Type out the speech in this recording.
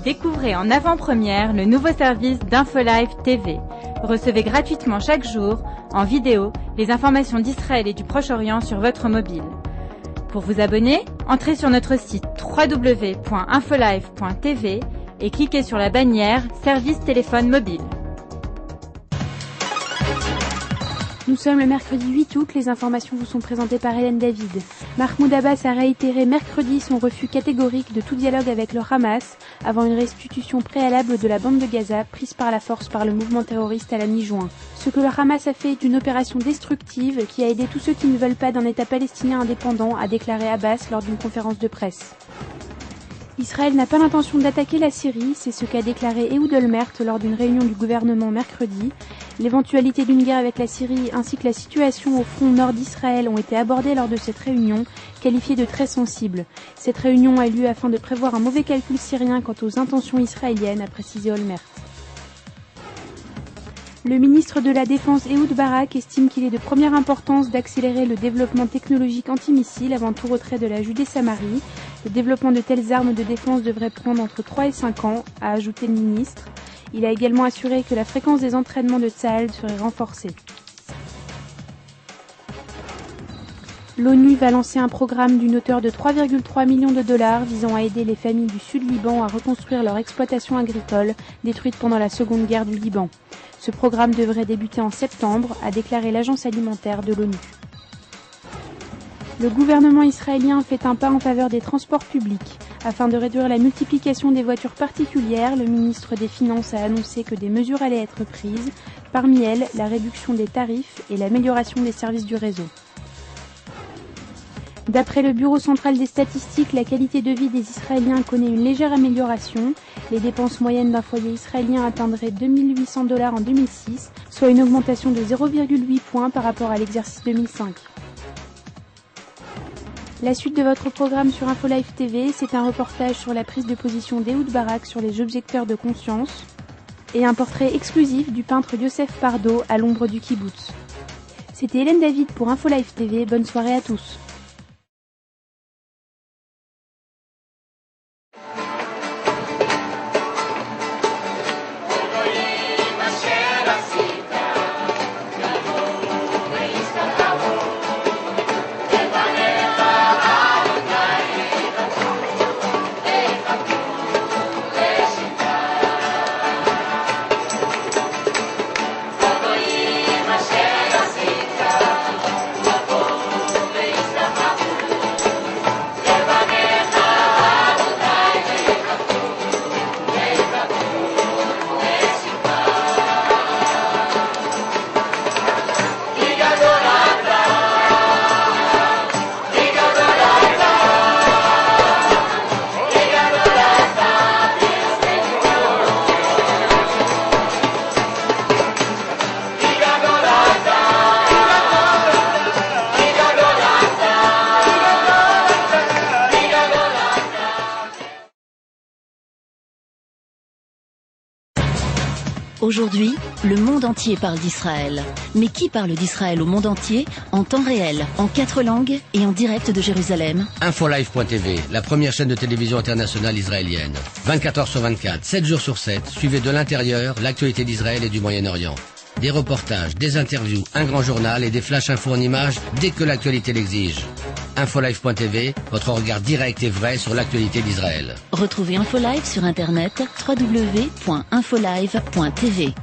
Découvrez en avant-première le nouveau service d'InfoLive TV. Recevez gratuitement chaque jour, en vidéo, les informations d'Israël et du Proche-Orient sur votre mobile. Pour vous abonner, entrez sur notre site www.infolive.tv et cliquez sur la bannière Service téléphone mobile. Nous sommes le mercredi 8 août, les informations vous sont présentées par Hélène David. Mahmoud Abbas a réitéré mercredi son refus catégorique de tout dialogue avec le Hamas avant une restitution préalable de la bande de Gaza prise par la force par le mouvement terroriste à la mi-juin. Ce que le Hamas a fait est une opération destructive qui a aidé tous ceux qui ne veulent pas d'un État palestinien indépendant, a déclaré Abbas lors d'une conférence de presse. Israël n'a pas l'intention d'attaquer la Syrie, c'est ce qu'a déclaré Ehud Olmert lors d'une réunion du gouvernement mercredi. L'éventualité d'une guerre avec la Syrie ainsi que la situation au front nord d'Israël ont été abordées lors de cette réunion, qualifiée de très sensible. Cette réunion a eu lieu afin de prévoir un mauvais calcul syrien quant aux intentions israéliennes, a précisé Olmert. Le ministre de la Défense Ehud Barak estime qu'il est de première importance d'accélérer le développement technologique antimissile avant tout retrait de la Judée-Samarie. Le développement de telles armes de défense devrait prendre entre 3 et 5 ans, a ajouté le ministre. Il a également assuré que la fréquence des entraînements de Tsahal serait renforcée. L'ONU va lancer un programme d'une hauteur de 3,3 millions de dollars visant à aider les familles du Sud-Liban à reconstruire leur exploitation agricole détruite pendant la Seconde Guerre du Liban. Ce programme devrait débuter en septembre, a déclaré l'agence alimentaire de l'ONU. Le gouvernement israélien fait un pas en faveur des transports publics. Afin de réduire la multiplication des voitures particulières, le ministre des Finances a annoncé que des mesures allaient être prises, parmi elles la réduction des tarifs et l'amélioration des services du réseau. D'après le Bureau central des statistiques, la qualité de vie des Israéliens connaît une légère amélioration. Les dépenses moyennes d'un foyer israélien atteindraient 2 800 $ en 2006, soit une augmentation de 0,8 points par rapport à l'exercice 2005. La suite de votre programme sur InfoLive TV, c'est un reportage sur la prise de position d'Ehud Barak sur les objecteurs de conscience et un portrait exclusif du peintre Yosef Pardo à l'ombre du kibboutz. C'était Hélène David pour InfoLive TV, bonne soirée à tous. Aujourd'hui, le monde entier parle d'Israël. Mais qui parle d'Israël au monde entier, en temps réel, en 4 langues et en direct de Jérusalem? InfoLive.tv, la première chaîne de télévision internationale israélienne. 24 heures sur 24, 7 jours sur 7, suivez de l'intérieur l'actualité d'Israël et du Moyen-Orient. Des reportages, des interviews, un grand journal et des flash infos en images dès que l'actualité l'exige. InfoLive.tv, votre regard direct et vrai sur l'actualité d'Israël. Retrouvez InfoLive sur internet www.infolive.tv.